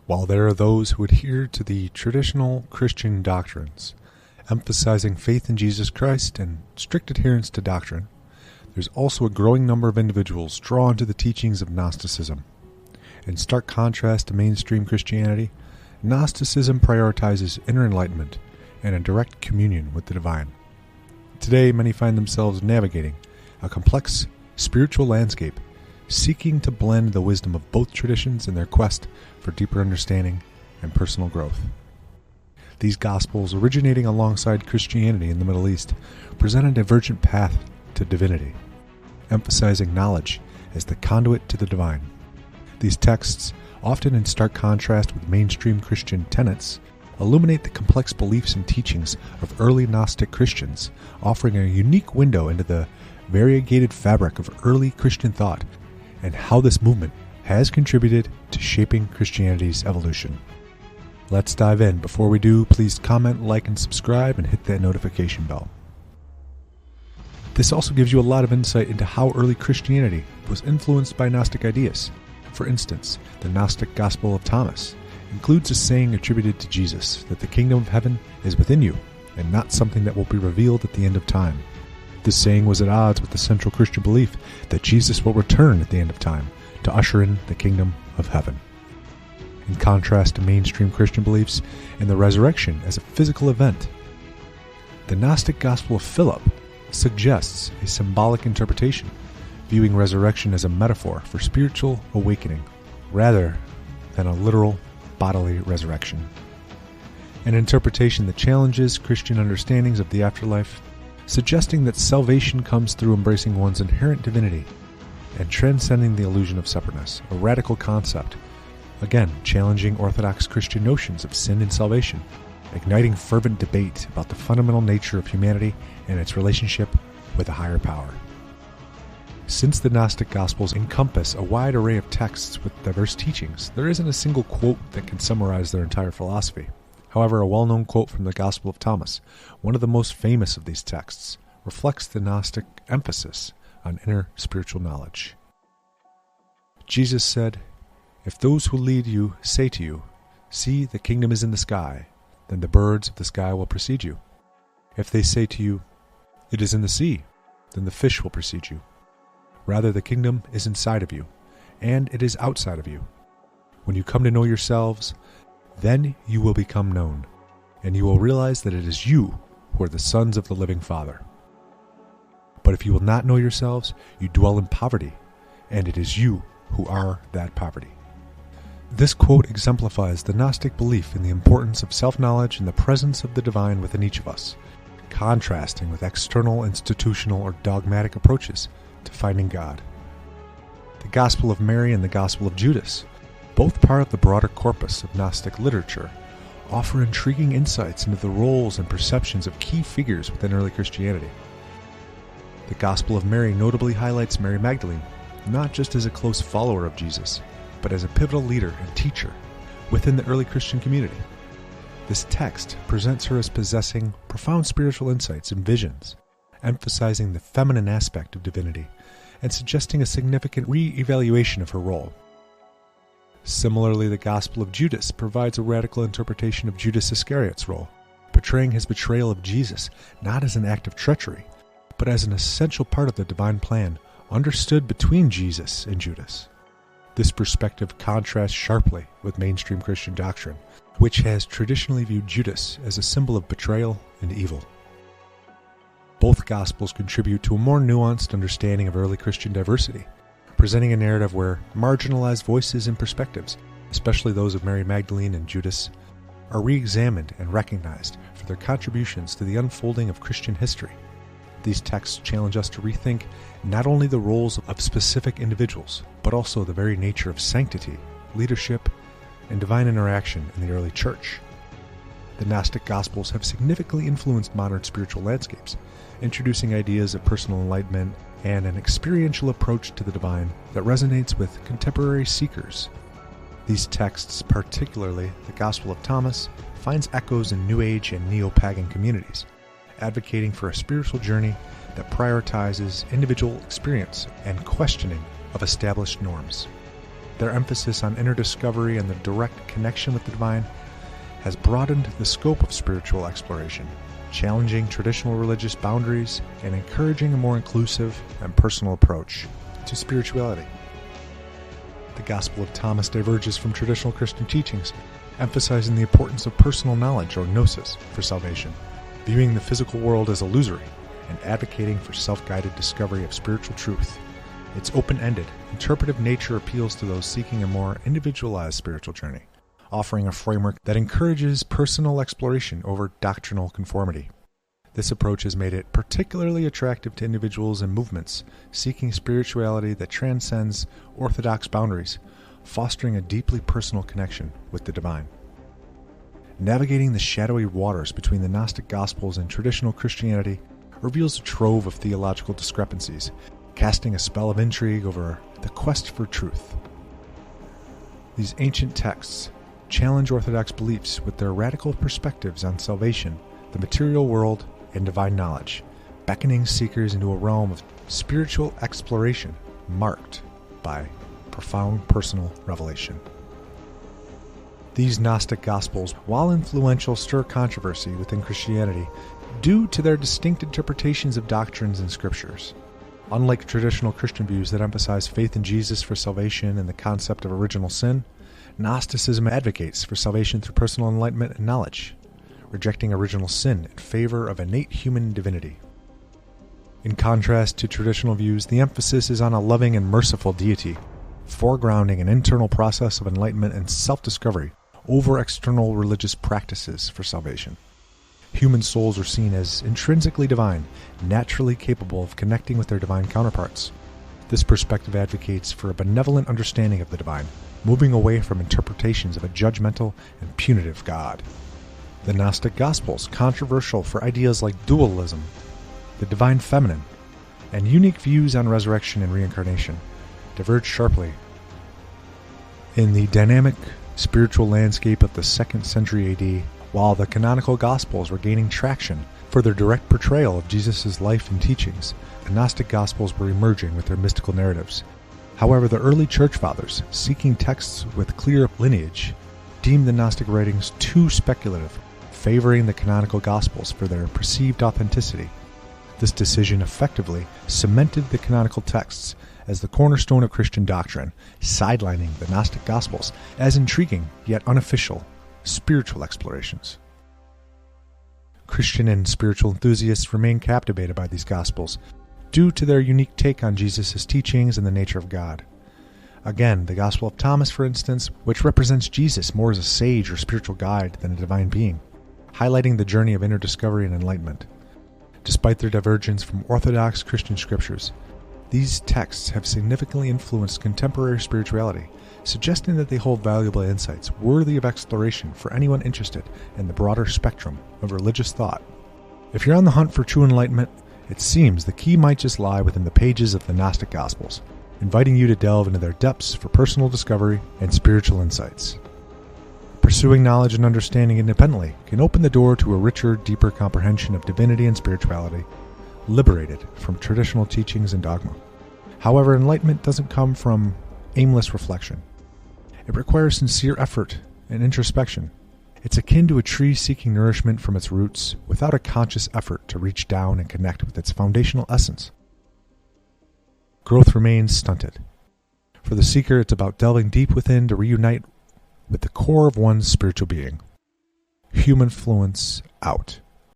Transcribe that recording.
While there are those who adhere to the traditional Christian doctrines, emphasizing faith in Jesus Christ and strict adherence to doctrine, there's also a growing number of individuals drawn to the teachings of Gnosticism. In stark contrast to mainstream Christianity, Gnosticism prioritizes inner enlightenment and a direct communion with the divine. Today, many find themselves navigating a complex spiritual landscape, seeking to blend the wisdom of both traditions in their quest for deeper understanding and personal growth. These Gospels, originating alongside Christianity in the Middle East, present a divergent path to divinity, emphasizing knowledge as the conduit to the divine. These texts, often in stark contrast with mainstream Christian tenets, illuminate the complex beliefs and teachings of early Gnostic Christians, offering a unique window into the variegated fabric of early Christian thought and how this movement has contributed to shaping Christianity's evolution. Let's dive in. Before we do, please comment, like, and subscribe, and hit that notification bell. This also gives you a lot of insight into how early Christianity was influenced by Gnostic ideas. For instance, the Gnostic Gospel of Thomas includes a saying attributed to Jesus that the kingdom of heaven is within you and not something that will be revealed at the end of time. This saying was at odds with the central Christian belief that Jesus will return at the end of time to usher in the kingdom of heaven. In contrast to mainstream Christian beliefs in the resurrection as a physical event, the Gnostic Gospel of Philip suggests a symbolic interpretation, viewing resurrection as a metaphor for spiritual awakening rather than a literal bodily resurrection. An interpretation that challenges Christian understandings of the afterlife, suggesting that salvation comes through embracing one's inherent divinity and transcending the illusion of separateness, a radical concept, again challenging Orthodox Christian notions of sin and salvation, igniting fervent debate about the fundamental nature of humanity and its relationship with a higher power. Since the Gnostic Gospels encompass a wide array of texts with diverse teachings, there isn't a single quote that can summarize their entire philosophy. However, a well-known quote from the Gospel of Thomas, one of the most famous of these texts, reflects the Gnostic emphasis on inner spiritual knowledge. Jesus said, "If those who lead you say to you, 'See, the kingdom is in the sky,' then the birds of the sky will precede you. If they say to you, 'It is in the sea,' then the fish will precede you. Rather, the kingdom is inside of you, and it is outside of you. When you come to know yourselves, then you will become known, and you will realize that it is you who are the sons of the living Father. But if you will not know yourselves, you dwell in poverty, and it is you who are that poverty." This quote exemplifies the Gnostic belief in the importance of self-knowledge and the presence of the divine within each of us, contrasting with external, institutional, or dogmatic approaches to finding God. The Gospel of Mary and the Gospel of Judas, both part of the broader corpus of Gnostic literature, offer intriguing insights into the roles and perceptions of key figures within early Christianity. The Gospel of Mary notably highlights Mary Magdalene, not just as a close follower of Jesus, but as a pivotal leader and teacher within the early Christian community. This text presents her as possessing profound spiritual insights and visions, emphasizing the feminine aspect of divinity and suggesting a significant re-evaluation of her role. Similarly, the Gospel of Judas provides a radical interpretation of Judas Iscariot's role, portraying his betrayal of Jesus not as an act of treachery, but as an essential part of the divine plan understood between Jesus and Judas. This perspective contrasts sharply with mainstream Christian doctrine, which has traditionally viewed Judas as a symbol of betrayal and evil. Both Gospels contribute to a more nuanced understanding of early Christian diversity, presenting a narrative where marginalized voices and perspectives, especially those of Mary Magdalene and Judas, are re-examined and recognized for their contributions to the unfolding of Christian history. These texts challenge us to rethink not only the roles of specific individuals, but also the very nature of sanctity, leadership, and divine interaction in the early church. The Gnostic Gospels have significantly influenced modern spiritual landscapes, introducing ideas of personal enlightenment and an experiential approach to the divine that resonates with contemporary seekers. These texts, particularly the Gospel of Thomas, finds echoes in New Age and Neo-Pagan communities, advocating for a spiritual journey that prioritizes individual experience and questioning of established norms. Their emphasis on inner discovery and the direct connection with the divine has broadened the scope of spiritual exploration, challenging traditional religious boundaries and encouraging a more inclusive and personal approach to spirituality. The Gospel of Thomas diverges from traditional Christian teachings, emphasizing the importance of personal knowledge or gnosis for salvation, viewing the physical world as illusory and advocating for self-guided discovery of spiritual truth. Its open-ended, interpretive nature appeals to those seeking a more individualized spiritual journey, offering a framework that encourages personal exploration over doctrinal conformity. This approach has made it particularly attractive to individuals and movements seeking spirituality that transcends orthodox boundaries, fostering a deeply personal connection with the divine. Navigating the shadowy waters between the Gnostic Gospels and traditional Christianity reveals a trove of theological discrepancies, casting a spell of intrigue over the quest for truth. These ancient texts challenge orthodox beliefs with their radical perspectives on salvation, the material world, and divine knowledge, beckoning seekers into a realm of spiritual exploration marked by profound personal revelation. These Gnostic Gospels, while influential, stir controversy within Christianity due to their distinct interpretations of doctrines and scriptures. Unlike traditional Christian views that emphasize faith in Jesus for salvation and the concept of original sin, Gnosticism advocates for salvation through personal enlightenment and knowledge, rejecting original sin in favor of innate human divinity. In contrast to traditional views, the emphasis is on a loving and merciful deity, foregrounding an internal process of enlightenment and self-discovery over external religious practices for salvation. Human souls are seen as intrinsically divine, naturally capable of connecting with their divine counterparts. This perspective advocates for a benevolent understanding of the divine, moving away from interpretations of a judgmental and punitive God. The Gnostic Gospels, controversial for ideas like dualism, the divine feminine, and unique views on resurrection and reincarnation, diverge sharply. In the dynamic spiritual landscape of the 2nd century AD, while the canonical Gospels were gaining traction for their direct portrayal of Jesus' life and teachings, the Gnostic Gospels were emerging with their mystical narratives. However, the early church fathers, seeking texts with clear lineage, deemed the Gnostic writings too speculative, favoring the canonical Gospels for their perceived authenticity. This decision effectively cemented the canonical texts as the cornerstone of Christian doctrine, sidelining the Gnostic Gospels as intriguing yet unofficial spiritual explorations. Christian and spiritual enthusiasts remain captivated by these Gospels due to their unique take on Jesus' teachings and the nature of God. Again, the Gospel of Thomas, for instance, which represents Jesus more as a sage or spiritual guide than a divine being, highlighting the journey of inner discovery and enlightenment. Despite their divergence from orthodox Christian scriptures, these texts have significantly influenced contemporary spirituality, suggesting that they hold valuable insights worthy of exploration for anyone interested in the broader spectrum of religious thought. If you're on the hunt for true enlightenment, it seems the key might just lie within the pages of the Gnostic Gospels, inviting you to delve into their depths for personal discovery and spiritual insights. Pursuing knowledge and understanding independently can open the door to a richer, deeper comprehension of divinity and spirituality, liberated from traditional teachings and dogma. However, enlightenment doesn't come from aimless reflection. It requires sincere effort and introspection. It's akin to a tree seeking nourishment from its roots without a conscious effort to reach down and connect with its foundational essence. Growth remains stunted. For the seeker, it's about delving deep within to reunite with the core of one's spiritual being. Humanfluence out.